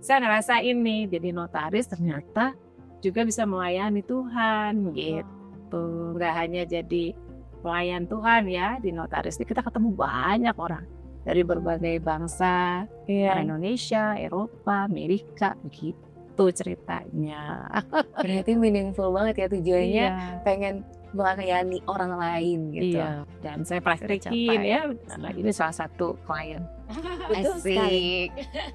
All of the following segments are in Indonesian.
saya ngerasain nih jadi notaris ternyata juga bisa melayani Tuhan gitu. Nggak hanya jadi pelayan Tuhan ya di notaris ini kita ketemu banyak orang dari berbagai bangsa, orang Indonesia, Eropa, Amerika, begitu ceritanya. Berarti meaningful banget ya tujuannya Iya, pengen melayani orang lain gitu. iya. Dan saya praktekin Tercapai. ya, ini salah satu klien. Betul sekali. Asik.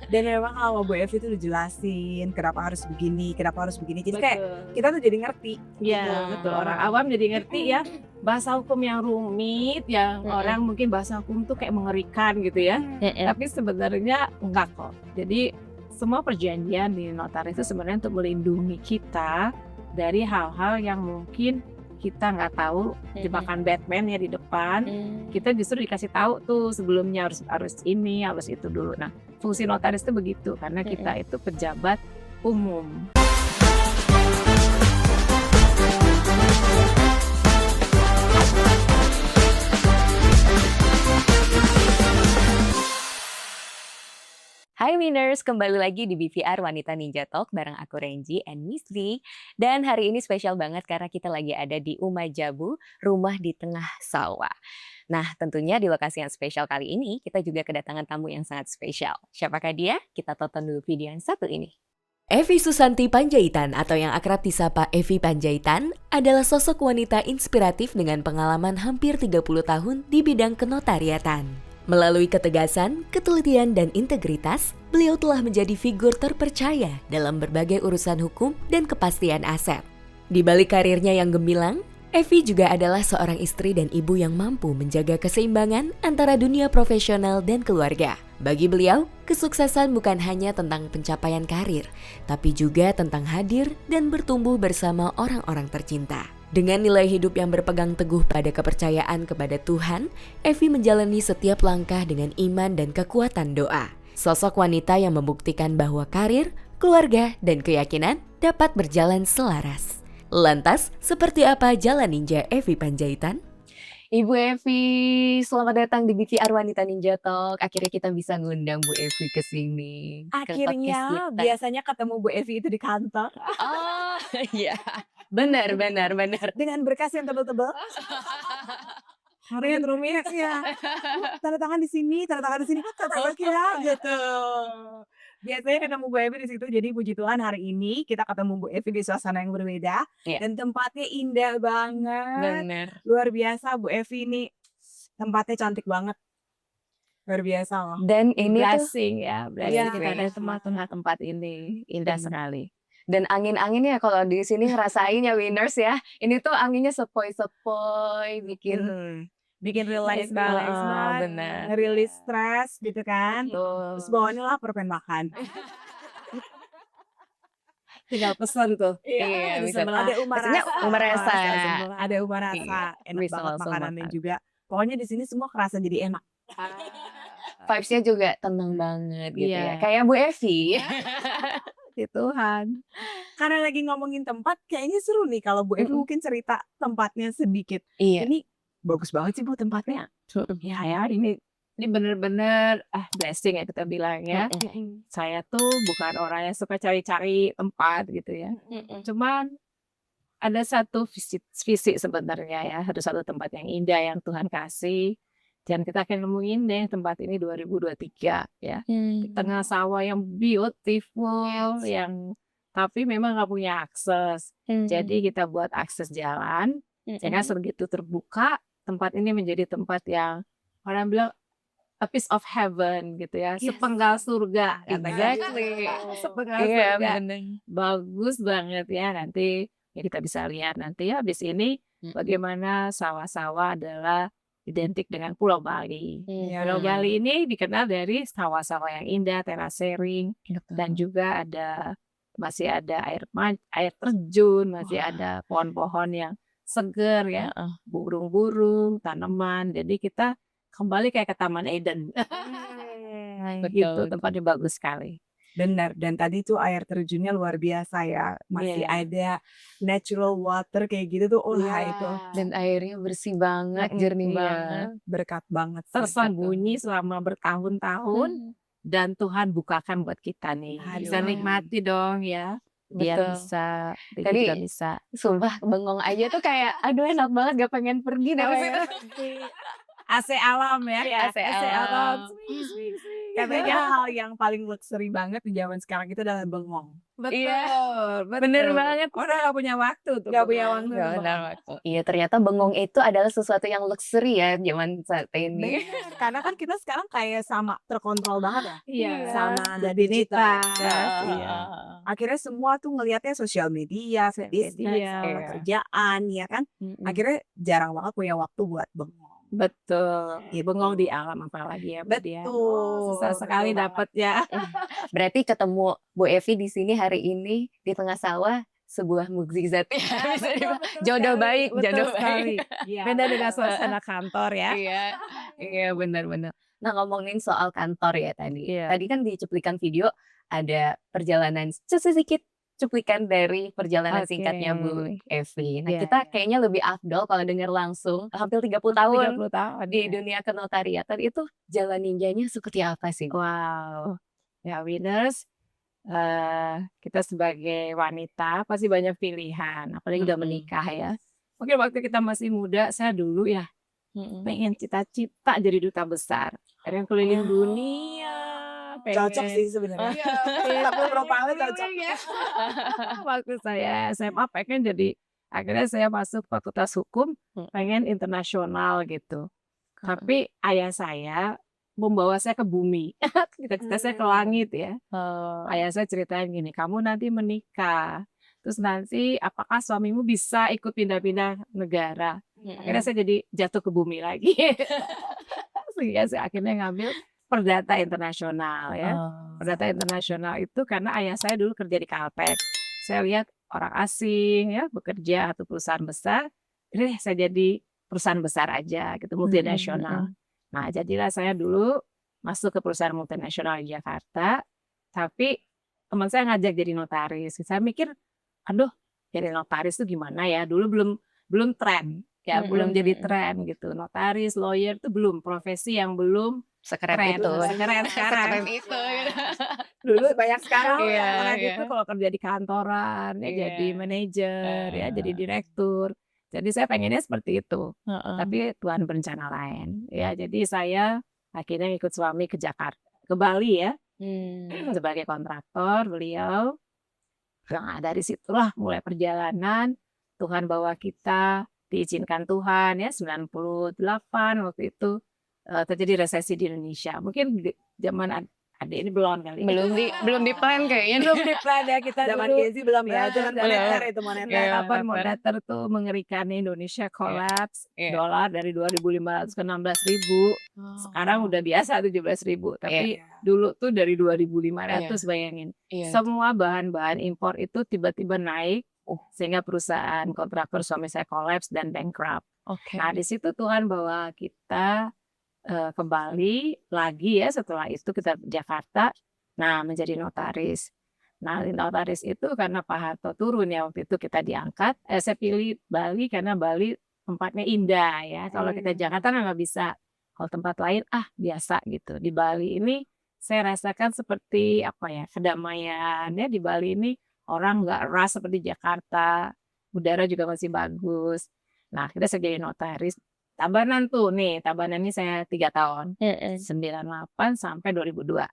Dan memang kalau Bu Evi itu dijelasin kenapa harus begini, kenapa harus begini. Jadi kayak Betul. kita tuh jadi ngerti. Iya, Betul. betul. Orang awam jadi ngerti ya bahasa hukum yang rumit, yang orang mungkin bahasa hukum tuh kayak mengerikan gitu ya. Tapi sebenarnya enggak kok. Jadi semua perjanjian di notaris itu sebenarnya untuk melindungi kita dari hal-hal yang mungkin kita nggak tahu jebakan Batman ya di depan. Kita justru dikasih tahu tuh sebelumnya harus ini, harus itu dulu. Nah, fungsi notaris itu begitu karena kita itu pejabat umum. Hai Winners, kembali lagi di BVR Wanita Ninja Talk bareng aku Renji and Miss V. Dan hari ini spesial banget karena kita lagi ada di Umajabu, rumah di tengah sawah. Nah, tentunya di lokasi yang spesial kali ini, kita juga kedatangan tamu yang sangat spesial. Siapakah dia? Kita tonton dulu video yang satu ini. Evi Susanti Panjaitan atau yang akrab disapa Evi Panjaitan adalah sosok wanita inspiratif dengan pengalaman hampir 30 tahun di bidang kenotariatan. Melalui ketegasan, ketelitian, dan integritas, beliau telah menjadi figur terpercaya dalam berbagai urusan hukum dan kepastian aset. Di balik karirnya yang gemilang, Evi juga adalah seorang istri dan ibu yang mampu menjaga keseimbangan antara dunia profesional dan keluarga. Bagi beliau, kesuksesan bukan hanya tentang pencapaian karir, tapi juga tentang hadir dan bertumbuh bersama orang-orang tercinta. Dengan nilai hidup yang berpegang teguh pada kepercayaan kepada Tuhan, Evi menjalani setiap langkah dengan iman dan kekuatan doa. Sosok wanita yang membuktikan bahwa karir, keluarga, dan keyakinan dapat berjalan selaras. Lantas, seperti apa jalan ninja Evi Panjaitan? Ibu Evi, selamat datang di BVR Wanita Ninja Talk. Akhirnya kita bisa ngundang Bu Evi ke sini. ke podcast Akhirnya kita. biasanya ketemu Bu Evi itu di kantor Oh, iya. Benar. dengan berkas yang tebel-tebel. Harian rumit ya. Tanda tangan di sini, tanda tangan di sini, tanda tangan ya gitu. Biasanya ketemu Bu Evi di situ. Jadi puji Tuhan hari ini kita ketemu Bu Evi di suasana yang berbeda. Iya. Dan tempatnya indah banget. Benar. Luar biasa Bu Evi ini tempatnya cantik banget. Luar biasa loh. Dan ini tuh Blessing ya, blessing Iya. kita ada tempat ini indah sekali. dan angin-anginnya kalau di sini ngerasain ya Winners ya. Ini tuh anginnya sepoi-sepoi bikin Bikin relax Heeh, banget. benar. Ngerilis stres gitu kan. Tuh. Terus bawaannya lapar pengen makan. Tinggal pesan tuh. Iya, bisa. Ada umar Maksudnya rasa. umar rasa. Ada umar rasa. Iya, Enak bisa banget langsung makanannya makan. juga. Pokoknya di sini semua kerasa jadi enak. Vibes-nya juga tenang banget gitu ya. Iya. Kayak Bu Evi. Di Tuhan. Karena lagi ngomongin tempat, kayaknya seru nih kalau Bu Evi mungkin cerita tempatnya sedikit. Iya. Ini bagus banget sih Bu tempatnya. Ya ini bener-bener blessing ya kita bilang ya. Saya tuh bukan orang yang suka cari-cari tempat gitu ya. Cuman ada satu visi sebenarnya ya. Ada satu tempat yang indah yang Tuhan kasih. Dan kita akan nemuin deh tempat ini 2023 ya. Di tengah sawah yang beautiful, yang tapi memang nggak punya akses. Jadi kita buat akses jalan. Jangan sebegitu terbuka, tempat ini menjadi tempat yang orang bilang a piece of heaven gitu ya, sepenggal surga katanya. Exactly. Sepenggal Iya, surga. bener. Bagus banget ya, nanti ya kita bisa lihat nanti ya habis ini bagaimana sawah-sawah adalah identik dengan Pulau Bali. Pulau Bali ini dikenal dari sawah-sawah yang indah, terasering, dan juga masih ada air terjun, masih ada pohon-pohon yang seger ya, burung-burung, tanaman. Jadi kita kembali kayak ke Taman Eden. Begitu, tempatnya bagus sekali. Benar, dan tadi tuh air terjunnya luar biasa ya. Masih ada natural water kayak gitu tuh. Itu Dan airnya bersih banget, jernih Iya. banget. berkat banget sih. Tersembunyi selama bertahun-tahun dan Tuhan bukakan buat kita nih. Bisa Aduh. nikmati dong ya. Dia Betul. bisa, dia Tadi juga bisa. sumpah bengong aja tuh kayak aduh enak banget gak pengen pergi dari situ. AC alam ya. Iya, AC alam. Swing. Katanya hal yang paling luxury banget di zaman sekarang itu adalah bengong. Betul, Iya, betul. bener banget. Orang gak punya waktu tuh. Gak punya bengong. waktu Gak untuk benar bengong. waktu. Iya ternyata bengong itu adalah sesuatu yang luxury ya zaman saat ini. Bener, karena kan kita sekarang kayak sama terkontrol banget ya. Iya. Sama digital. Rutinitas. Iya. Akhirnya semua tuh ngelihatnya sosial media, bisnis, Iya. kerjaan, ya kan. Mm-mm. Akhirnya jarang banget punya waktu buat bengong. Betul. Gitu. Bengong di alam apalagi ya. Bu Dia. Betul. Susah sekali betul dapatnya. Berarti ketemu Bu Evi di sini hari ini di tengah sawah sebuah mukjizat ya. Bisa dibilang. Jodoh baik, Betul jodoh sekali. baik. Iya. Beda dengan suasana kantor ya. Iya, iya benar-benar. Nah ngomongin soal kantor ya tadi. Iya. Tadi kan di cuplikan video ada perjalanan sedikit cuplikan dari perjalanan Oke. singkatnya Bu Evi. Nah Iya, kita kayaknya lebih afdol kalau dengar langsung hampir 30 tahun 30 tahun. di ya. dunia kenotariatan itu jalan ninjanya seperti apa sih? Wow. Ya winners, kita sebagai wanita pasti banyak pilihan, apalagi udah Mm-mm. menikah ya. Mungkin waktu kita masih muda, saya dulu ya Mm-mm. pengen cita-cita jadi duta besar, pengen keliling dunia, Cocok sih sebenarnya. Iya, Tapi profilnya cocok. waktu saya SMA pengen jadi, akhirnya saya masuk fakultas hukum, pengen internasional gitu. Tapi ayah saya membawa saya ke bumi, cita-cita saya ke langit ya. Ayah saya ceritain gini, kamu nanti menikah, terus nanti apakah suamimu bisa ikut pindah-pindah negara? Akhirnya saya jadi jatuh ke bumi lagi. Sehingga saya akhirnya ngambil perdata internasional ya. Perdata internasional itu karena ayah saya dulu kerja di Caltech. Saya lihat orang asing ya bekerja atau perusahaan besar, ini saya jadi perusahaan besar aja gitu, multinasional. Nah, jadilah saya dulu masuk ke perusahaan multinasional di Jakarta, tapi teman saya ngajak jadi notaris. Saya mikir, aduh, jadi notaris itu gimana ya? Dulu belum tren, ya belum jadi tren gitu. Notaris, lawyer itu belum profesi yang belum Sekeren tren, itu. sekeren sekarang. Sekeren itu. Gitu. Dulu banyak sekarang Iya, orang Orang iya. itu kalau kerja di kantoran, ya Iya. jadi manajer, ya jadi direktur. Jadi saya pengennya seperti itu. Tapi Tuhan berencana lain. Ya, jadi saya akhirnya ikut suami ke Jakarta, ke Bali ya, sebagai kontraktor beliau. Nah, dari situlah mulai perjalanan. Tuhan bawa kita, diizinkan Tuhan ya, 98 waktu itu terjadi resesi di Indonesia. Mungkin zaman adik ini belum kali. Belum di plan kayaknya. Belum di plan ya kita Zaman dulu. Kenzi belum ya, zaman Belum. moneter itu moneter. Iya. Kapan moneter. moneter tuh mengerikan Indonesia collapse, Iya. dolar dari 2.500 ke 16.000. Sekarang udah biasa 17.000, tapi dulu tuh dari 2.500 bayangin. Iya. Semua bahan-bahan impor itu tiba-tiba naik sehingga perusahaan kontraktor suami saya collapse dan bankrupt. Oke. Nah, di situ Tuhan bawa kita ke Bali lagi ya, setelah itu kita ke Jakarta. Nah, menjadi notaris. Nah, notaris itu karena Pak Harto turun ya waktu itu kita diangkat. Saya pilih Bali karena Bali tempatnya indah ya. Kalau kita Jakarta nggak bisa. Kalau tempat lain biasa gitu. Di Bali ini saya rasakan seperti apa ya, kedamaian ya. Di Bali ini orang nggak rush seperti Jakarta. Udara juga masih bagus. Nah, kita saya jadi notaris. Tabanan ini saya 3 tahun. 98 sampai 2002.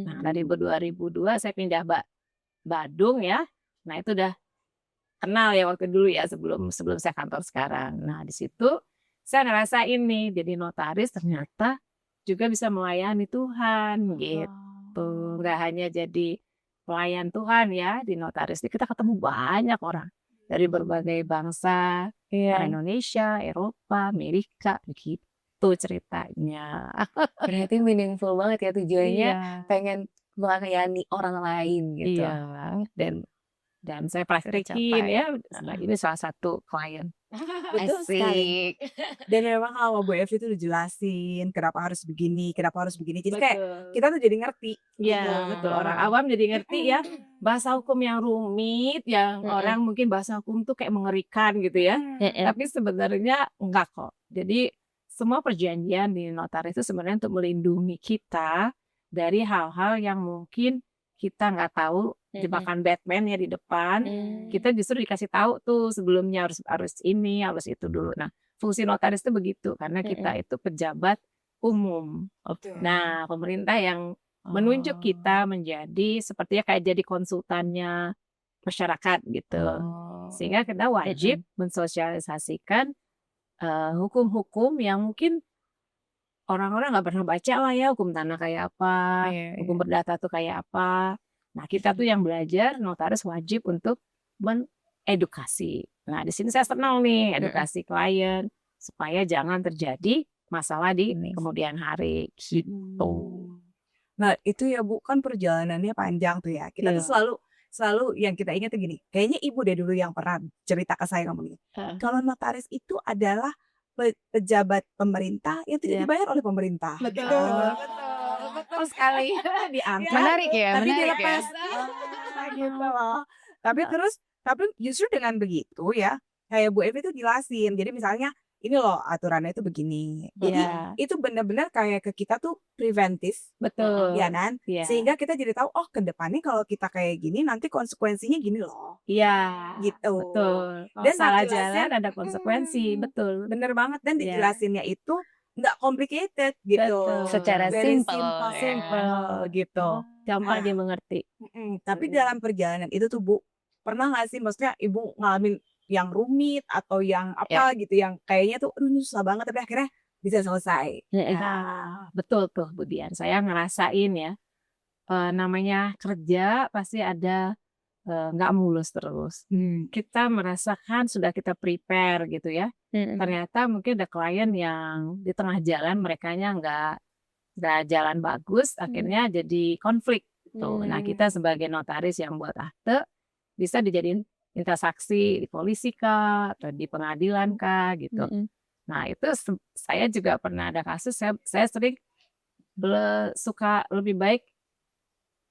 Nah, dari 2002 saya pindah Badung ya. Nah, itu udah kenal ya waktu dulu ya sebelum saya kantor sekarang. Nah, di situ saya ngerasain nih jadi notaris ternyata juga bisa melayani Tuhan gitu. Nggak hanya jadi pelayan Tuhan ya di notaris. Kita ketemu banyak orang dari berbagai bangsa, Indonesia, Eropa, Amerika, begitu ceritanya. Berarti meaningful banget ya tujuannya Iya. pengen melayani orang lain gitu. Iya, dan saya praktekin Tercapai. ya, ini salah satu klien. Betul sekali. Asik. Dan memang kalau Bu Evi itu dijelasin kenapa harus begini, kenapa harus begini. Jadi kayak kita tuh jadi ngerti. Iya, betul. Orang awam jadi ngerti ya, bahasa hukum yang rumit, yang orang mungkin bahasa hukum tuh kayak mengerikan gitu ya. Tapi sebenarnya enggak kok. Jadi semua perjanjian di notaris itu sebenarnya untuk melindungi kita dari hal-hal yang mungkin kita nggak tahu, jebakan Batman ya di depan, kita justru dikasih tahu tuh sebelumnya harus ini, harus itu dulu. Nah, fungsi notaris itu begitu, karena kita itu pejabat umum. Betul. Nah, pemerintah yang menunjuk kita menjadi sepertinya kayak jadi konsultannya masyarakat gitu. Sehingga kita wajib mensosialisasikan hukum-hukum yang mungkin orang-orang nggak pernah baca lah ya, hukum tanah kayak apa, hukum perdata tuh kayak apa. Nah, kita tuh yang belajar, notaris wajib untuk mengedukasi. Nah, di sini saya senang nih edukasi klien supaya jangan terjadi masalah di kemudian hari gitu. Nah, itu ya Bu, kan perjalanannya panjang tuh ya. Kita tuh selalu yang kita ingat tuh gini, kayaknya Ibu deh dulu yang pernah cerita ke saya ngomong gini, kalau notaris itu adalah pejabat pemerintah yang tidak dibayar oleh pemerintah. Betul, Gitu. betul sekali. Diangkat, Menarik ya, tapi menarik ya. dilepas. Gitu loh. Tapi justru dengan begitu ya, kayak Bu Evi tuh jelasin. Jadi misalnya ini loh aturannya itu begini. Jadi itu benar-benar kayak ke kita tuh preventif, Betul. ya kan? Iya. Sehingga kita jadi tahu, oh ke depannya kalau kita kayak gini nanti konsekuensinya gini loh. Iya, Gitu. betul. Kalau Dan salah dijelasin, jalan ada konsekuensi, betul. bener banget. Dan Iya. dijelasinnya itu nggak complicated gitu. Betul. Secara Very simple, simple gitu. Gampang Nah, dimengerti. tapi dalam perjalanan itu tuh Bu, pernah nggak sih maksudnya Ibu ngalamin yang rumit atau yang apa gitu, yang kayaknya tuh aduh ini susah banget tapi akhirnya bisa selesai. Nah, betul tuh Bu Dian. Saya ngerasain ya, namanya kerja pasti ada nggak mulus terus. Kita merasakan sudah kita prepare gitu ya. Ternyata mungkin ada klien yang di tengah jalan merekanya nggak jalan bagus, akhirnya jadi konflik gitu. Nah, kita sebagai notaris yang buat akte bisa dijadiin minta saksi di polisi kah atau di pengadilan kah gitu. Nah, itu saya juga pernah ada kasus, saya sering suka lebih baik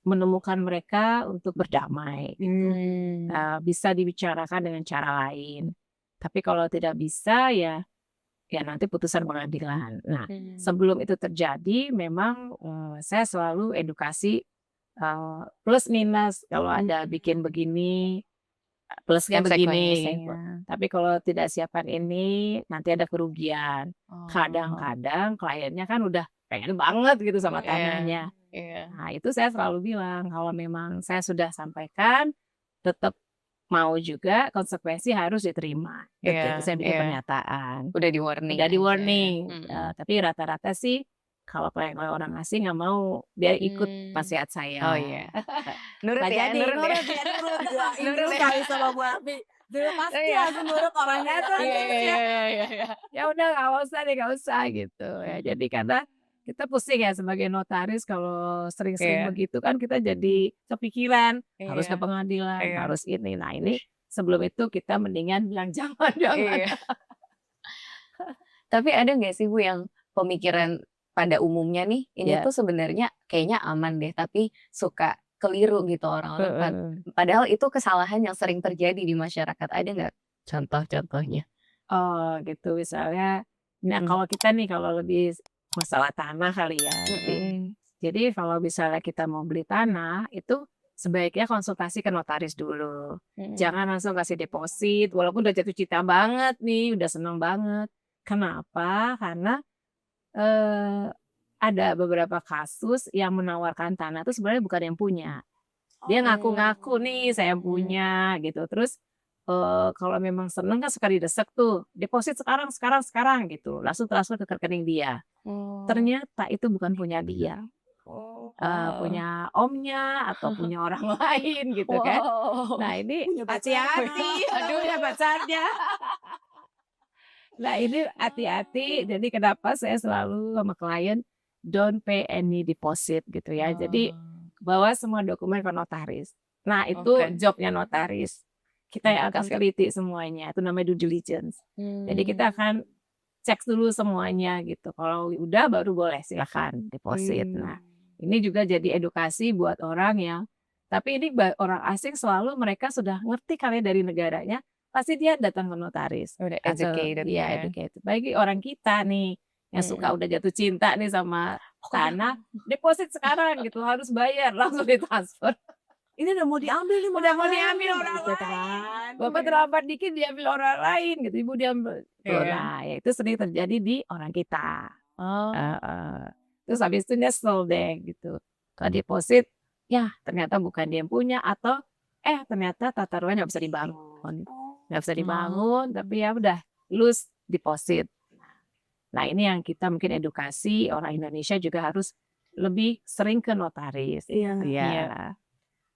menemukan mereka untuk berdamai. Bisa dibicarakan dengan cara lain. Tapi kalau tidak bisa ya nanti putusan pengadilan. Nah, sebelum itu terjadi memang saya selalu edukasi plus minus kalau ada bikin begini plusnya begini. Tapi kalau tidak siapkan ini nanti ada kerugian. Kadang-kadang kliennya kan udah pengen banget gitu sama tanahnya. Nah, itu saya selalu bilang kalau memang saya sudah sampaikan tetap mau juga konsekuensi harus diterima. Gitu. Saya bikin pernyataan. Udah di warning. Udah di warning. Tapi rata-rata sih kalau orang asing nggak mau dia ikut nasihat saya. Oh iya. Nurut ya, Jadi nurut ya. nurut sekali sama Bu Evi. Dulu pasti langsung nurut orangnya tuh. Iya. Ya udah nggak usah gitu ya. Jadi karena kita pusing ya sebagai notaris kalau sering-sering begitu kan kita jadi kepikiran harus ke pengadilan, harus ini. Nah, ini sebelum itu kita mendingan bilang jangan. Tapi ada nggak sih Bu yang pemikiran pada umumnya nih ini tuh sebenarnya kayaknya aman deh tapi suka keliru gitu orang-orang. Padahal itu kesalahan yang sering terjadi di masyarakat. Ada nggak contoh-contohnya? Oh gitu misalnya. Nah kalau kita nih kalau lebih masalah tanah kali ya. Jadi kalau misalnya kita mau beli tanah itu sebaiknya konsultasi ke notaris dulu. Jangan langsung kasih deposit walaupun udah jatuh cinta banget nih, udah seneng banget. Kenapa? Karena ada beberapa kasus yang menawarkan tanah itu sebenarnya bukan yang punya. Dia ngaku-ngaku nih saya punya gitu. Terus kalau memang seneng kan suka didesak tuh, deposit sekarang gitu. Langsung transfer ke rekening dia. Ternyata itu bukan punya dia. Punya omnya atau punya orang lain gitu kan. Nah ini hati-hati. Aduh ya pacarnya. Nah ini hati-hati. Jadi kenapa saya selalu sama klien don't pay any deposit gitu ya. Jadi bawa semua dokumen ke notaris. Nah itu jobnya notaris. Kita yang akan teliti semuanya. Itu namanya due diligence. Jadi kita akan cek dulu semuanya gitu. Kalau udah baru boleh silakan deposit. Nah ini juga jadi edukasi buat orang yang. Tapi ini orang asing selalu mereka sudah ngerti kali dari negaranya. Pasti dia datang ke notaris. Udah educated. Iya educated. Bagi orang kita nih yang suka udah jatuh cinta nih sama Sana deposit sekarang gitu, harus bayar, langsung ditransfer. Ini udah mau diambil nih, Udah mau diambil orang gitu lain. kan. Bapak terlambat dikit diambil orang lain gitu, Ibu diambil. Tuh, Iya. nah ya itu sering terjadi di orang kita. Oh. Heeh. Terus habis itu nyesel deh gitu. Kalau deposit, ya ternyata bukan dia yang punya atau ternyata tata ruangnya nggak bisa dibangun. Nggak bisa dibangun, tapi ya udah lose deposit. Nah ini yang kita mungkin edukasi orang Indonesia juga harus lebih sering ke notaris. Iya. Iya.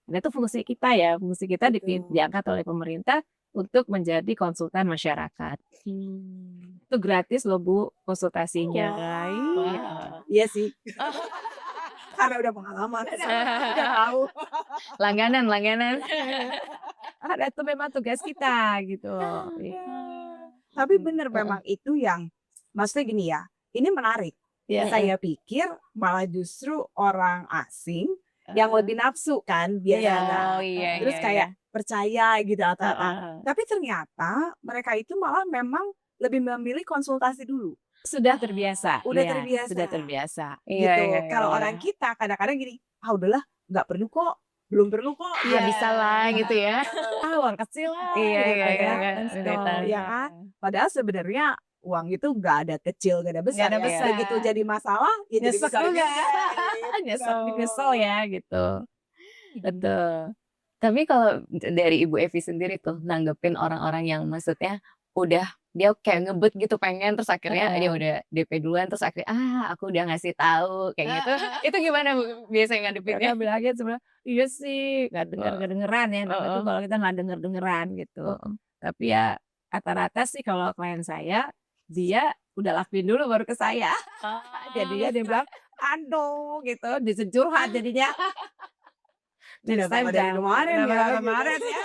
Nah itu fungsi kita ya, fungsi kita Betul. diangkat oleh pemerintah untuk menjadi konsultan masyarakat. Itu gratis loh Bu konsultasinya. Iya. Iya sih. Karena udah pengalaman. Udah tahu. Langganan. Ada itu memang tugas kita gitu. Tapi bener memang itu yang maksudnya gini ya, ini menarik. Iya. Saya pikir malah justru orang asing yang lebih nafsu kan biasanya. Oh iya. Terus iya, kayak percaya gitu atau apa. Heeh. Tapi ternyata mereka itu malah memang lebih memilih konsultasi dulu. Sudah terbiasa. Udah Iya, terbiasa. Sudah terbiasa. Iya, Gitu. iya, Kalau iya. orang kita kadang-kadang gini, udahlah nggak perlu kok, belum perlu kok. Iya, bisa lah gitu ya. Uang kecil lah. Iya, gitu iya, ya. iya. Let's go. Benar. Ya kan? Padahal sebenarnya uang itu nggak ada kecil, nggak ada besar. Nggak ada Ya. besar. Begitu jadi masalah, ya jadi Nyesek besar juga. juga. Nyesel ya gitu. Betul. Tapi kalau dari Ibu Evi sendiri tuh nanggepin orang-orang yang maksudnya udah dia kayak ngebet gitu pengen terus akhirnya dia udah DP duluan terus akhirnya aku udah ngasih tahu kayak gitu. Itu gimana Bu biasanya ngadepinnya? Mereka bilangnya sebenarnya iya sih nggak dengeran ya. Namanya itu kalau kita nggak dengeran gitu. Tapi ya rata-rata sih kalau klien saya dia udah lakuin dulu baru ke saya. Jadinya dia bilang aduh gitu disejurhat jadinya. Tidak apa dari kemarin ya. Kemarin ya.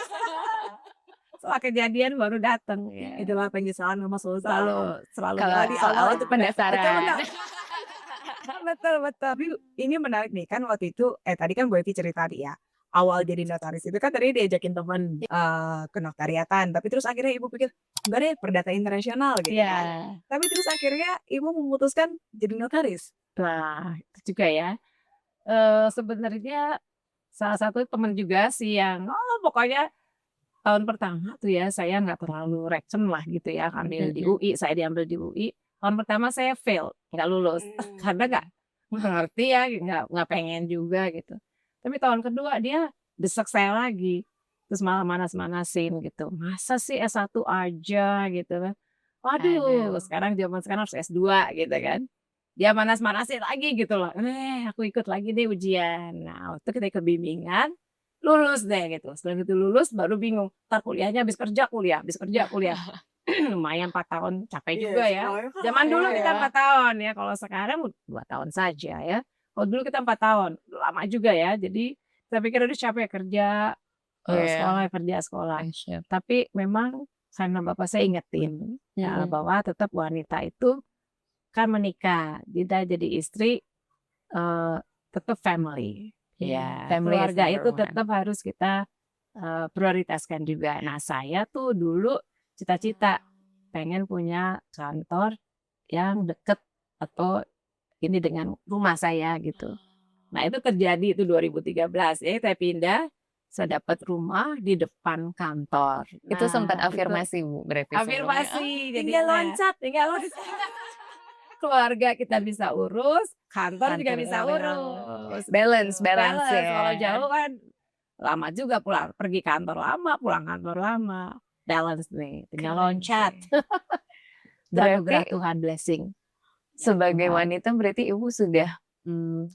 Setelah kejadian baru datang. Ya. Itulah penyesalan sama selalu Selalu Kalau di soal awal itu pendaftaran. betul. Tapi ini menarik nih kan waktu itu tadi kan Bu Evi cerita nih ya. Awal jadi notaris itu kan tadi diajakin teman ke notariatan, tapi terus akhirnya Ibu pikir enggak deh perdata internasional gitu Iya. kan. Tapi terus akhirnya Ibu memutuskan jadi notaris. Nah, itu juga ya. Sebenarnya salah satu teman juga sih yang pokoknya tahun pertama tuh ya saya nggak terlalu reken lah gitu ya ambil di UI, saya diambil di UI. Tahun pertama saya fail, nggak lulus karena nggak ngerti ya, nggak pengen juga gitu. Tapi tahun kedua dia desak saya lagi, terus malah manas-manasin gitu. Masa sih S1 aja gitu kan? Waduh, sekarang zaman sekarang harus S2 gitu kan? Dia manas-manasin lagi gitu loh. Aku ikut lagi deh ujian. Nah, waktu kita ikut bimbingan, lulus deh gitu. Setelah itu lulus baru bingung. Ntar kuliahnya habis kerja kuliah. Lumayan 4 tahun capek juga ya. Zaman dulu kita 4 tahun ya. Kalau sekarang 2 tahun saja ya. Kalau dulu kita 4 tahun. Lama juga ya. Jadi saya pikir udah capek kerja. Sekolah. Tapi memang karena bapak saya ingetin bahwa tetap wanita itu kan menikah, tidak jadi istri, tetap family. Ya, keluarga itu tetap harus kita prioritaskan juga. Nah, saya tuh dulu cita-cita pengen punya kantor yang deket atau ini dengan rumah saya gitu. Nah, itu terjadi itu 2013 ya, saya pindah, saya dapat rumah di depan kantor. Itu sempat Nah, afirmasi Bu berarti afirmasi, tinggal loncat. keluarga kita bisa urus, kantor juga bisa urus. Balance ya. Kalau jauh kan lama juga pergi kantor lama, pulang kantor lama. Balance nih, tinggal loncat. Dan Berarti Tuhan blessing. sebagai wanita berarti Ibu sudah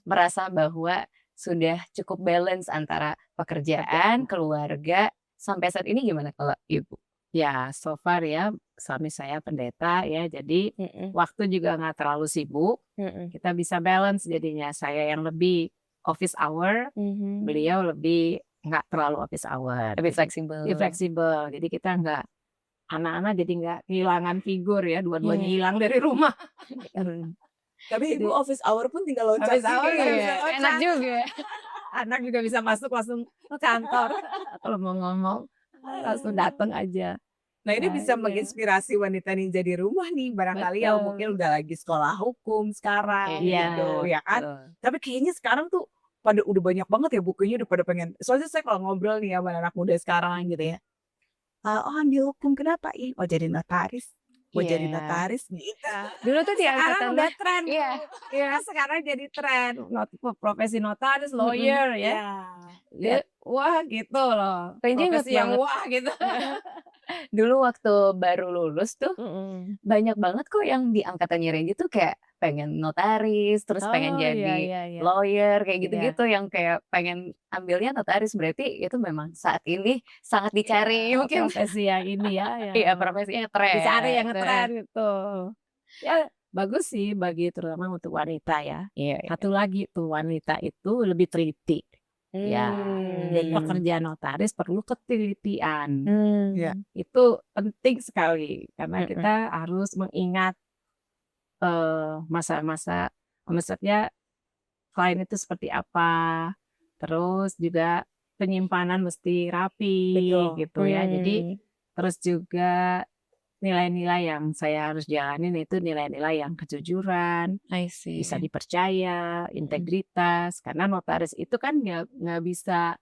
merasa bahwa sudah cukup balance antara pekerjaan, keluarga. Sampai saat ini gimana kalau Ibu? Ya, so far ya suami saya pendeta ya, jadi waktu juga nggak terlalu sibuk. Kita bisa balance jadinya. Saya yang lebih office hour, beliau lebih nggak terlalu office hour. Lebih fleksibel. Lebih fleksibel. Jadi kita nggak anak-anak jadi nggak kehilangan figur ya, dua-duanya hilang dari rumah. Tapi Ibu office hour pun tinggal loncat. Office hour juga. bisa loncat. Enak juga. Anak juga bisa masuk langsung ke kantor. Kalau mau ngomong langsung datang aja. Nah ini bisa Iya. menginspirasi wanita ninja di rumah nih, barangkali yang mungkin Betul. udah lagi sekolah hukum sekarang Iya, gitu ya kan. betul. Tapi kayaknya sekarang tuh pada udah banyak banget ya bukunya udah pada pengen. Soalnya saya kalau ngobrol nih sama anak muda sekarang gitu ya. Oh ambil hukum kenapa? Ih, oh jadi notaris. Mau jadi Iya. notaris gitu. Dulu tuh di Sekarang angkatan udah tren. Iya. Ya sekarang jadi tren. Profesi notaris, Mm-mm. lawyer ya. Ya. Dia, wah gitu loh. Renji inget Profesi yang banget. wah gitu. Dulu waktu baru lulus tuh Mm-mm. banyak banget kok yang di angkatannya Renji tuh kayak pengen notaris, terus pengen Oh iya jadi iya iya. lawyer, kayak Iya. gitu-gitu yang kayak pengen ambilnya notaris. Berarti itu memang saat ini sangat dicari Iya, mungkin. profesi yang ini ya, Iya, yang profesinya tren. dicari yang ngetren gitu. Ya bagus sih bagi terutama untuk wanita ya. Iya, iya. Satu lagi tuh wanita itu lebih teliti. Ya, Hmm. pekerjaan notaris perlu ketelitian. Ya. Itu penting sekali karena Mm-mm. kita harus mengingat masa-masa, maksudnya klien itu seperti apa. Terus juga penyimpanan mesti rapi Betul. gitu ya. Jadi terus juga nilai-nilai yang saya harus jalanin itu nilai-nilai yang kejujuran, I see. bisa dipercaya, integritas. Karena notaris itu kan nggak bisa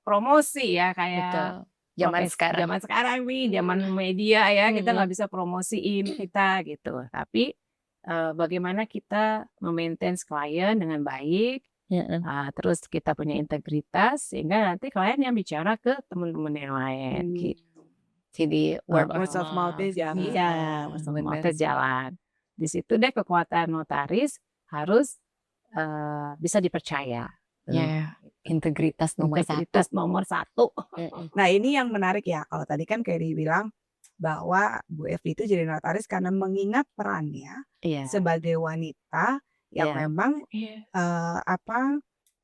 promosi ya kayak Betul. Zaman sekarang. Zaman sekarang nih, zaman media ya kita Mm-mm. nggak bisa promosiin kita gitu. Tapi bagaimana kita memaintain klien dengan baik, Mm-mm. terus kita punya integritas sehingga nanti klien yang bicara ke teman-teman yang lain gitu. Jadi Word of mouth Iya, Bener. market jalan. Di situ deh kekuatan notaris harus bisa dipercaya. Ya, integritas nomor Integritas nomor satu. satu. Nah ini yang menarik ya, kalau tadi kan kayak dibilang bahwa Bu Evi itu jadi notaris karena mengingat perannya Iya. sebagai wanita yang Iya. memang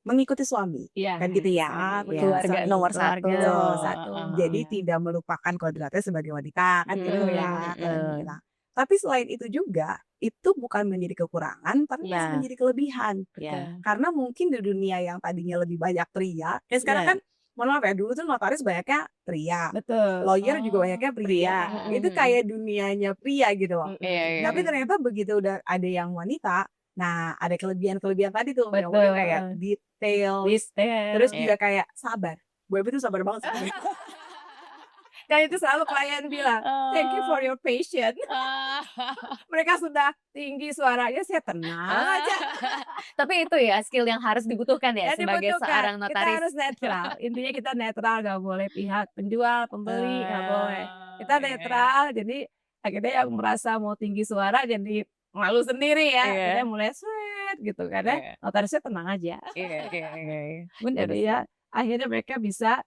mengikuti suami, Iya. kan gitu ya, Suami, Keluarga suami, nomor keluarga satu. nomor satu. Jadi Iya. tidak melupakan kodratnya sebagai wanita, kan gitu ya. Mm-mm. Nah, tapi selain itu juga itu bukan menjadi kekurangan, tapi Iya. masih menjadi kelebihan. Iya. Karena mungkin di dunia yang tadinya lebih banyak pria, kayak sekarang Iya. kan mohon maaf ya, dulu tuh notaris banyaknya pria, Betul. lawyer juga banyaknya pria. Itu kayak dunianya pria gitu loh. Iya. Tapi ternyata begitu udah ada yang wanita, nah ada kelebihan-kelebihan tadi tuh, yang Betul. mungkin kayak detail, terus Iya. juga kayak sabar. Bu Evi tuh sabar banget sebenarnya. Dan itu selalu klien bilang, thank you for your patience. Mereka sudah tinggi suaranya, saya tenang aja. Tapi itu ya skill yang harus dibutuhkan ya Ya, sebagai dibutuhkan. seorang Kita notaris. harus netral. Intinya kita netral, nggak boleh pihak penjual, pembeli, nggak boleh. Kita netral, jadi akhirnya yang merasa mau tinggi suara jadi malu sendiri ya. Iya. Akhirnya mulai sweet gitu, karena notarisnya tenang aja. Iya. Jadi ya akhirnya mereka bisa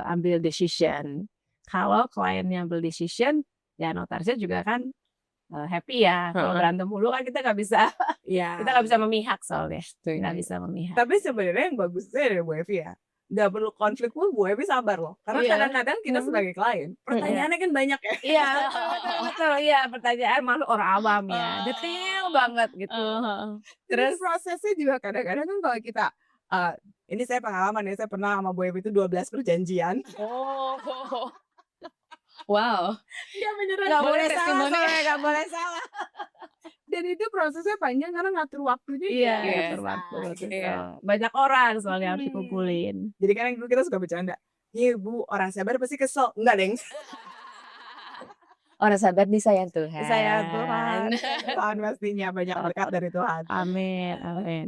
ambil decision. Kalau kliennya ambil decision, ya notarisnya juga kan happy ya. Kalau berantem mulu kan kita nggak bisa, kita nggak bisa memihak soalnya. Nggak bisa memihak. Tapi sebenarnya yang bagusnya dari Bu Evi ya, nggak perlu konflik pun Bu Evi sabar loh. Karena Iya. kadang-kadang kita sebagai klien, pertanyaannya kan banyak ya. Iya, betul. Iya, pertanyaan malu orang awam ya. Detail banget gitu. Terus prosesnya juga kadang-kadang kan kalau kita, ini saya pengalaman ya, saya pernah sama Bu Evi itu 12 perjanjian. Wow. Nggak beneran. Nggak boleh testimoni. Nggak boleh salah. Dan itu prosesnya panjang karena ngatur waktunya. Iya, Iya. ngatur waktu. Iya. Banyak orang soalnya harus dikumpulin. Jadi kadang dulu kita suka bercanda, "Iya Bu, orang sabar pasti kesel." Enggak deng. Orang sabar disayang Tuhan. Saya Tuhan. Tuhan pastinya banyak berkat dari Tuhan. Amin, amin.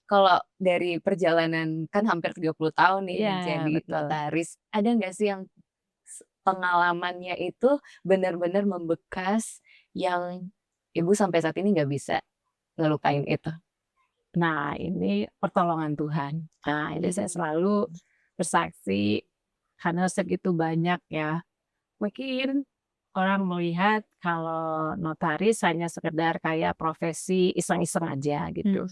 Kalau dari perjalanan kan hampir 30 tahun nih Iya, jadi betul. notaris, ada nggak sih yang pengalamannya itu benar-benar membekas yang Ibu sampai saat ini nggak bisa ngelupain itu? Nah, ini pertolongan Tuhan. Nah, ini saya selalu bersaksi karena segitu banyak ya. Mungkin orang melihat kalau notaris hanya sekedar kayak profesi iseng-iseng aja gitu.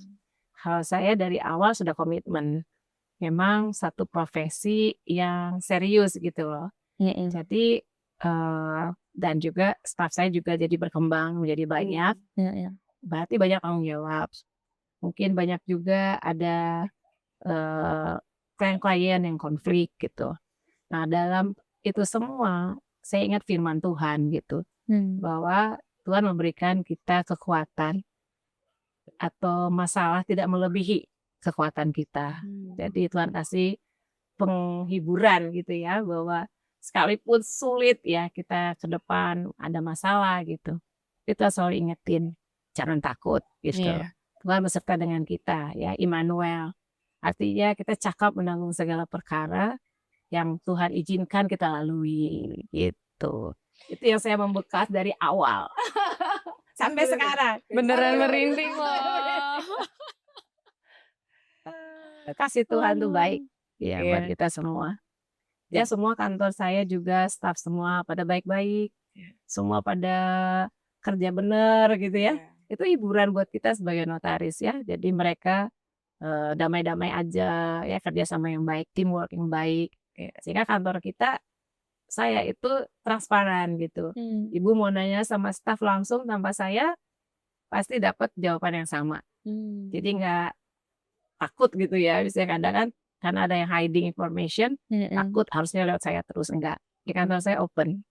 Kalau saya dari awal sudah komitmen. Memang satu profesi yang serius gitu loh. Jadi dan juga staf saya juga jadi berkembang menjadi banyak. Berarti banyak tanggung jawab. Mungkin banyak juga ada klien-klien yang konflik gitu. Nah dalam itu semua saya ingat firman Tuhan gitu, bahwa Tuhan memberikan kita kekuatan atau masalah tidak melebihi kekuatan kita. Jadi Tuhan kasih penghiburan gitu ya, bahwa sekalipun sulit ya kita ke depan ada masalah gitu, kita selalu ingetin jangan takut gitu. Tuhan beserta dengan kita ya, Immanuel. Artinya kita cakap menanggung segala perkara yang Tuhan izinkan kita lalui gitu. Itu yang saya membekas dari awal sampai sekarang. Beneran merinding loh. Kasih Tuhan tuh baik ya buat kita semua. Ya semua kantor saya juga, staf semua pada baik-baik, semua pada kerja bener gitu ya. Itu hiburan buat kita sebagai notaris ya. Jadi mereka damai-damai aja ya, kerja sama yang baik, teamwork yang baik. Sehingga kantor kita, saya itu transparan gitu. Ibu mau nanya sama staf langsung tanpa saya, pasti dapat jawaban yang sama. Jadi nggak takut gitu ya. Misalnya kadang kan karena ada yang hiding information, takut harusnya lewat saya terus. Enggak. Di kantor saya open.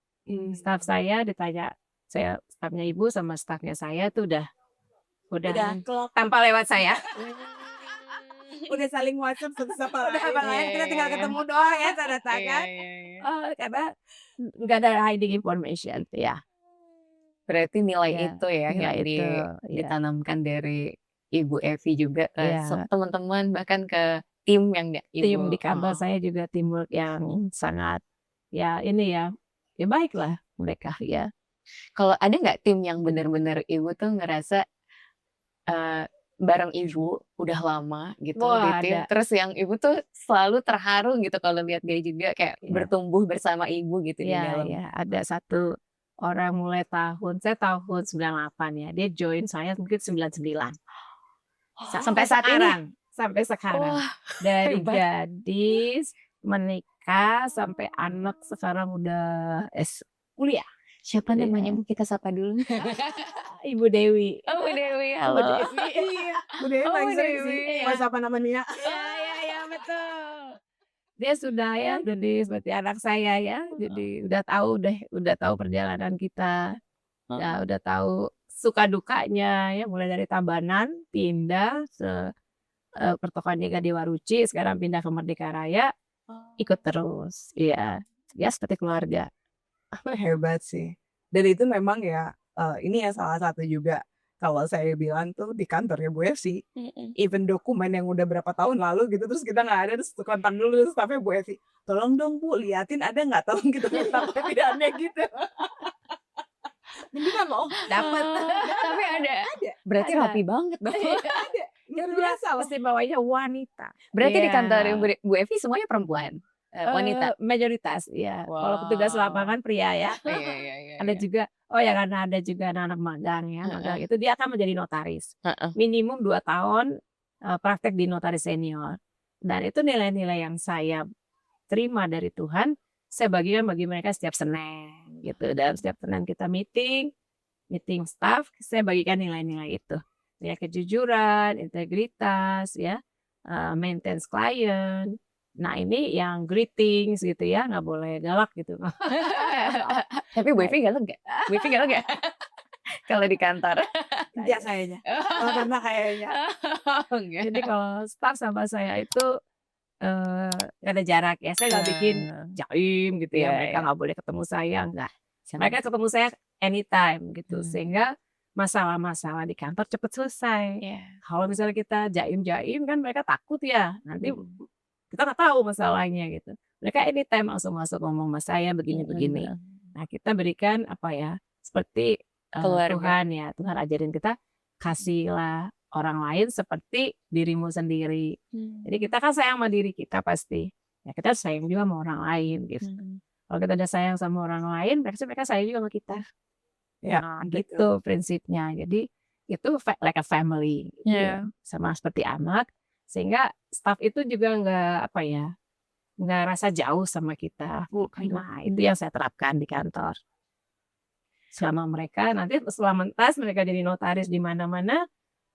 Staf saya ditanya, saya stafnya ibu sama stafnya saya tuh udah klop. tanpa lewat saya. Udah saling WhatsApp satu sama lain. Kita tinggal ketemu doang ya, tanda tangan. Karena nggak ada hiding information ya. Berarti nilai Ya, itu ya nilai yang itu, ya. ditanamkan dari Ibu Evi juga ke Ya. teman-teman, bahkan ke tim yang Tim di kantor saya juga teamwork yang sangat ya ini ya baik lah mereka ya. Kalau ada nggak tim yang benar-benar Ibu tuh ngerasa bareng Ibu udah lama gitu Wah, di tim, ada. terus yang Ibu tuh selalu terharu gitu kalau lihat dia juga kayak Ya. bertumbuh bersama Ibu gitu di Ya, dalam. ya, ada satu orang mulai saya tahun 98 ya, dia join saya mungkin 99. Sampai saat ini? Sampai sekarang. Wah, Dari hebat. gadis, menikah, sampai anak sekarang udah kuliah. Siapa Iya. namanya Bu? Kita sapa dulu. Ibu Dewi. Oh, Bu Dewi, Bu halo. Dewi. Iya, Bu Dewi Oh, paling Bu sering Dewi, sih. iya. Mas apa namanya? Iya, betul. Dia sudah ya, jadi seperti anak saya ya. Jadi udah tahu perjalanan kita. Ya, udah tahu suka dukanya ya, mulai dari Tabanan pindah ke Pertokohan Niaga Dewa Ruci, sekarang pindah ke Merdeka Raya, ikut terus. Iya, ya seperti keluarga. Hebat sih. Dan itu memang ya, ini ya salah satu juga kalau saya bilang tuh di kantornya Bu Evi, even dokumen yang udah berapa tahun lalu gitu, terus kita nggak ada, terus kontak dulu stafnya Bu Evi, "Tolong dong Bu, liatin ada nggak?" Tolong gitu minta perbedaannya gitu. Beneran loh, Dapat. Tapi ada. Berarti Ada. rapi banget dong. ada. Luar biasa loh. Istimewanya wanita. Berarti di Iya. kantor Bu Evi semuanya perempuan, wanita. Mayoritas, ya. Kalau petugas Wow. lapangan pria ya. Iya. Ada juga, ya karena ada juga anak-anak magang ya. Magang itu dia akan menjadi notaris. Heeh. Minimum 2 tahun praktek di notaris senior. Dan itu nilai-nilai yang saya terima dari Tuhan, saya bagikan bagi mereka setiap Senin gitu. Dan setiap Senin kita meeting staff, saya bagikan nilai-nilai itu. Ya, kejujuran, integritas, ya, maintenance klien. Nah, ini yang greetings gitu ya, nggak boleh galak gitu. Tapi Bu Evi galak nggak? Bu Evi galak nggak? Kalau di kantor? Iya kayaknya. Karena kayaknya. Enggak. Jadi kalau staff sama saya itu ada jarak ya. Saya nggak bikin jaim gitu ya. Iya, Mereka iya. nggak boleh ketemu saya, enggak. Mereka ketemu saya anytime gitu. Sehingga masalah-masalah di kantor cepat selesai. Iya. Kalau misalnya kita jaim-jaim kan mereka takut ya. Nanti kita nggak tahu masalahnya gitu. Mereka anytime langsung masuk ngomong sama saya begini-begini. Nah, kita berikan apa ya, seperti Keluarga. Tuhan ya. Tuhan ajarin kita, kasihlah orang lain seperti dirimu sendiri. Jadi kita kan sayang sama diri kita pasti. Ya kita sayang juga sama orang lain gitu. Kalau kita udah sayang sama orang lain, mereka sayang juga sama kita. Ya, Nah, gitu prinsipnya. Jadi itu like a family gitu. Iya. Sama seperti anak. Sehingga staff itu juga nggak rasa jauh sama kita. Nah, itu yang saya terapkan di kantor. Selama mereka jadi notaris di mana-mana,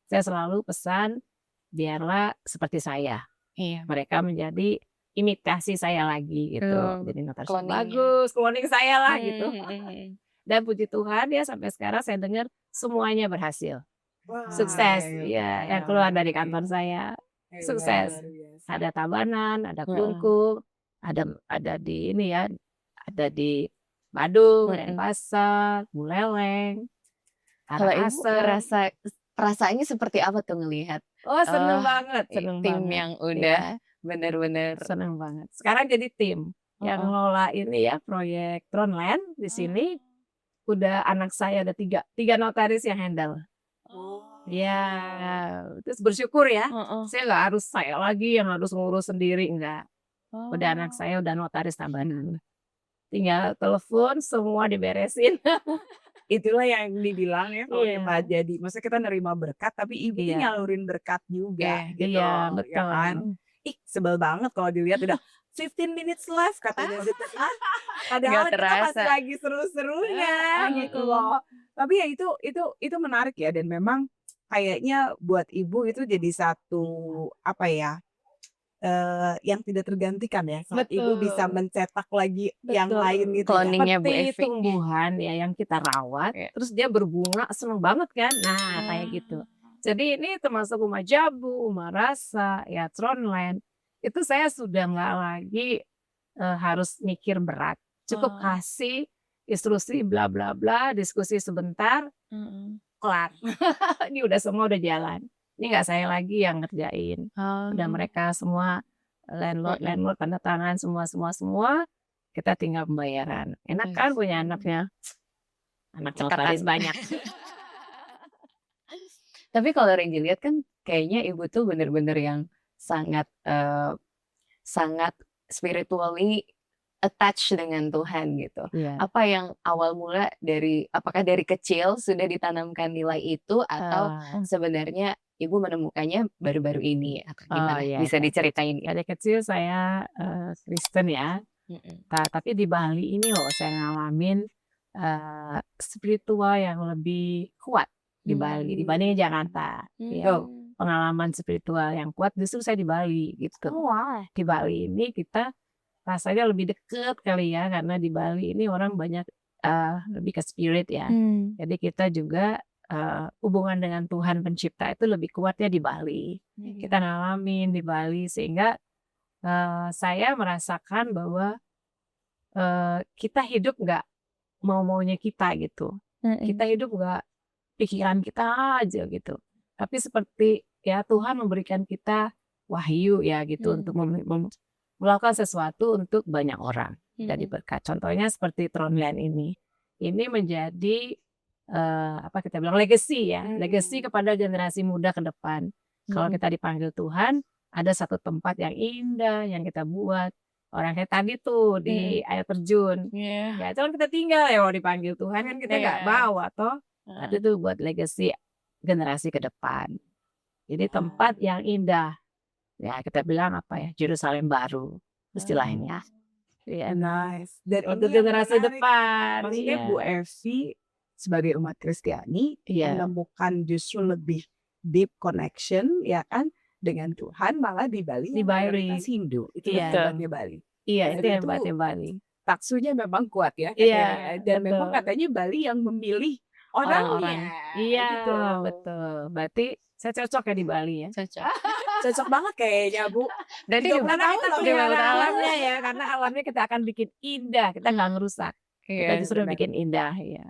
saya selalu pesan biarlah seperti saya. Iya. Mereka menjadi imitasi saya lagi gitu. Jadi notaris yang cloning-nya. bagus, cloning saya lah gitu. Mhm. Dan puji Tuhan ya sampai sekarang saya dengar semuanya berhasil. Wah, Sukses, hebat. ya yang keluar dari kantor saya, sukses. Luar biasa. Ada Tabanan, ada Heeh. Klungkung, ada di ini ya, ada di Badung, Mhm. Denpasar, Buleleng, Kalau Ibu Karangasem. ngerasa perasaannya seperti apa tuh ngelihat Oh seneng eh, banget, seneng tim banget. yang Iya, udah bener-bener seneng banget. Sekarang jadi tim yang Heeh. ngelola ini ya proyek Tronland di sini. Udah anak saya ada tiga notaris yang handle. Oh. Ya, terus bersyukur ya. Heeh. Saya nggak harus saya lagi yang harus ngurus sendiri, enggak. Udah anak Oh. saya udah notaris Tabanan. Tinggal telepon semua diberesin. Itulah yang dibilang ya kalau Iya. kita jadi maksudnya kita nerima berkat tapi ibu tuh Iya. nyalurin berkat juga gitu Iya, loh, ya betul. kan. Ih, sebel banget kalau dilihat udah 15 minutes left katanya gitu kan. Padahal Nggak kita masih terasa. lagi seru-serunya gitu Mm-mm. loh. Tapi ya itu menarik ya dan memang kayaknya buat ibu itu jadi satu apa ya yang tidak tergantikan ya saat ibu bisa Betul. mencetak lagi yang Betul. lain gitu ya. Cloningnya Bu Seperti Evi. tumbuhan ya yang kita rawat, Iya. terus dia berbunga, seneng banget kan. Nah, kayak gitu. Jadi ini termasuk Uma Jabu, Uma Rasa, ya Tronland. Itu saya sudah nggak lagi harus mikir berat. Cukup kasih instruksi bla bla bla, diskusi sebentar, kelar. Ini udah semua udah jalan. Ini nggak saya lagi yang ngerjain. Udah mereka semua landlord tanda tangan semua. Kita tinggal pembayaran. Enak kan punya anaknya? Anak notaris banyak. Tapi kalau Renji lihat kan kayaknya ibu tuh bener-bener yang sangat sangat spiritually attached dengan Tuhan gitu. Iya. Apa yang awal mula apakah dari kecil sudah ditanamkan nilai itu atau sebenarnya ibu menemukannya baru-baru ini atau gimana? iya, Bisa iya. diceritain ya? Dari kecil saya Kristen ya. Tapi di Bali ini loh saya ngalamin spiritual yang lebih kuat di Bali dibanding Jakarta. Yo, pengalaman spiritual yang kuat justru saya di Bali gitu. Di Bali ini kita rasanya lebih deket kali ya karena di Bali ini orang banyak lebih ke spirit ya. Jadi kita juga hubungan dengan Tuhan pencipta itu lebih kuatnya di Bali. Kita ngalamin di Bali sehingga saya merasakan bahwa kita hidup nggak mau-maunya kita gitu. Kita hidup nggak pikiran kita aja gitu. Tapi seperti ya Tuhan memberikan kita wahyu ya gitu untuk melakukan sesuatu untuk banyak orang. Jadi berkat. Contohnya seperti Tronland ini. Ini menjadi apa kita bilang legacy ya. Legacy kepada generasi muda ke depan. Kalau kita dipanggil Tuhan, ada satu tempat yang indah yang kita buat. Orang kayak tadi tuh di air terjun. Ya, cuman kita tinggal ya kalau dipanggil Tuhan kan kita nggak bawa toh. Ada tuh buat legacy generasi ke depan. Jadi tempat yang indah. Ya kita bilang apa ya, Yerusalem baru istilahnya. Iya. Nice. Dan Untuk ini yang generasi menarik. depan. Maksudnya Iya. Bu Evi sebagai umat Kristiani Iya. menemukan justru lebih deep connection ya kan dengan Tuhan malah di Bali Di yang Bali. mayoritas Hindu. Itu Iya. hebatnya Bali. Iya, Dan itu hebatnya Bali. taksunya memang kuat ya. Iya, Dan memang betul. katanya Bali yang memilih orangnya. Iya, Gitu. betul. Berarti saya cocok ya di Bali ya. Cocok. Cocok banget kayaknya Bu. Berarti 30 Karena tahun kita loh pelihara ya. alamnya ya, karena alamnya kita akan bikin indah, kita nggak ngerusak. Kita justru benar. bikin indah ya.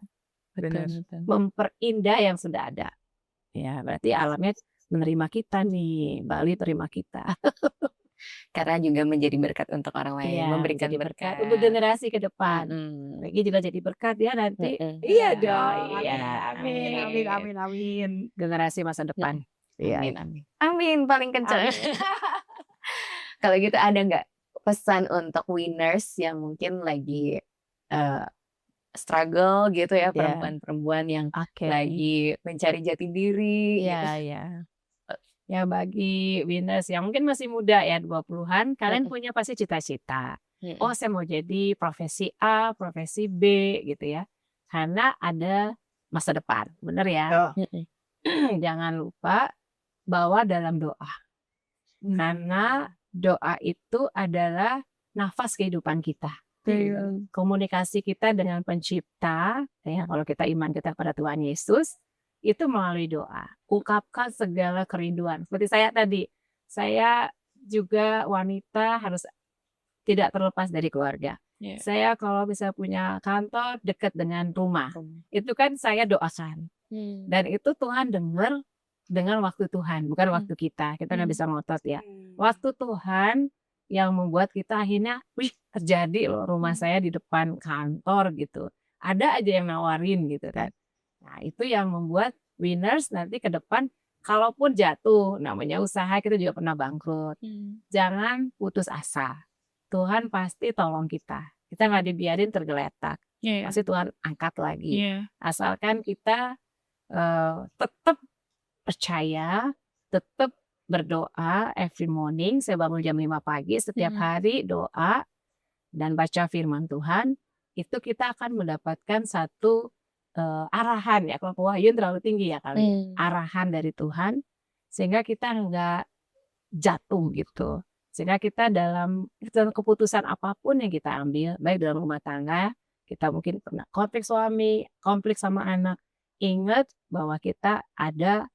Benar. Memperindah yang sudah ada. Ya, berarti alamnya menerima kita nih, Bali terima kita. Karena juga menjadi berkat untuk orang lain, Iya, memberikan jadi berkat untuk generasi ke depan. Mm-mm. Lagi juga jadi berkat ya nanti. Iya Oh, dong. iya, Amin. generasi masa depan. Iya. Amin. Amin, paling kenceng. Kalau gitu ada nggak pesan untuk winners yang mungkin lagi struggle gitu ya, Iya. perempuan-perempuan yang Oke. lagi mencari jati diri gitu. Iya, iya. Ya bagi winners yang mungkin masih muda ya 20-an, kalian punya pasti cita-cita. Oh, saya mau jadi profesi A, profesi B gitu ya. Karena ada masa depan, bener ya. Jangan lupa bawa dalam doa. Karena doa itu adalah nafas kehidupan kita. Komunikasi kita dengan pencipta, ya kalau kita iman kita pada Tuhan Yesus, itu melalui doa. Ungkapkan segala kerinduan. Seperti saya tadi, saya juga wanita harus tidak terlepas dari keluarga. Saya kalau bisa punya kantor dekat dengan rumah, itu kan saya doakan. Dan itu Tuhan dengar dengan waktu Tuhan, bukan waktu kita. Kita nggak bisa ngotot ya. Waktu Tuhan yang membuat kita akhirnya, wih terjadi loh rumah saya di depan kantor gitu. Ada aja yang nawarin gitu kan. Nah itu yang membuat winners nanti ke depan, kalaupun jatuh, namanya usaha kita juga pernah bangkrut. Jangan putus asa. Tuhan pasti tolong kita. Kita nggak dibiarin tergeletak. Pasti Tuhan angkat lagi. Asalkan kita tetap percaya, tetap berdoa every morning. Saya bangun jam 5 pagi setiap hari doa dan baca firman Tuhan. Itu kita akan mendapatkan satu arahan ya. Kalau pewahyuan terlalu tinggi ya kali. Arahan dari Tuhan sehingga kita nggak jatuh gitu. Sehingga kita dalam keputusan apapun yang kita ambil, baik dalam rumah tangga, kita mungkin pernah konflik suami, konflik sama anak. Ingat bahwa kita ada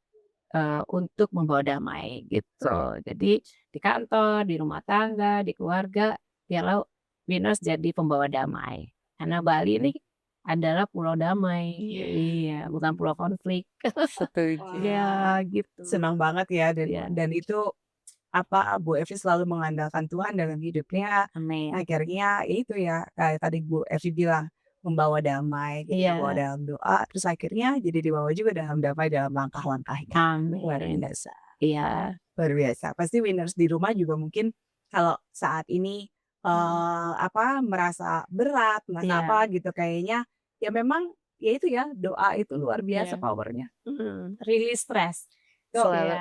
untuk membawa damai gitu. Jadi di kantor, di rumah tangga, di keluarga, biarlah winners jadi pembawa damai. Karena Bali ini adalah pulau damai. Iya, bukan pulau konflik. Setuju. Ya, gitu. Senang banget ya dan itu Bu Evi selalu mengandalkan Tuhan dalam hidupnya. Amin. Akhirnya itu ya kayak tadi Bu Evi bilang membawa damai, dibawa dalam doa, terus akhirnya jadi dibawa juga dalam damai dalam langkah-langkahnya. Amin. Luar biasa. Iya. Luar biasa. Pasti winners di rumah juga mungkin kalau saat ini merasa berat, merasa apa gitu kayaknya ya memang ya itu ya doa itu luar biasa powernya. Release stress. Selalu.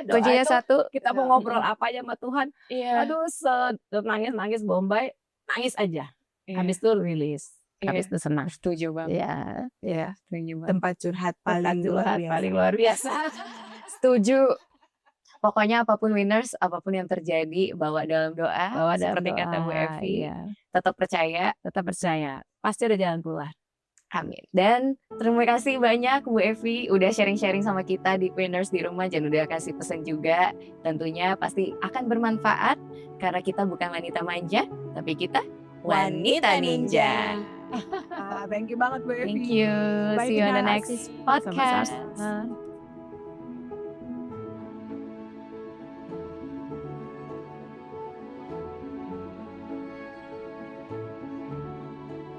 Doa Kuncinya itu satu. kita mau ngobrol apa aja sama Tuhan. Aduh, nangis Bombay, nangis aja. Habis itu release. Habis itu senang. Setuju banget. Iya. Setuju banget. Tempat curhat paling luar biasa. Setuju. Pokoknya apapun winners, apapun yang terjadi, bawa dalam doa. Seperti kata Bu Evi. Tetap percaya. Pasti ada jalan keluar. Amin. Dan terima kasih banyak Bu Evi udah sharing-sharing sama kita di Winners di Rumah, dan udah kasih pesan juga. Tentunya pasti akan bermanfaat karena kita bukan wanita manja, tapi kita wanita ninja. Thank you banget Bu Evi. Thank you. See you on the next podcast. Sama-sama.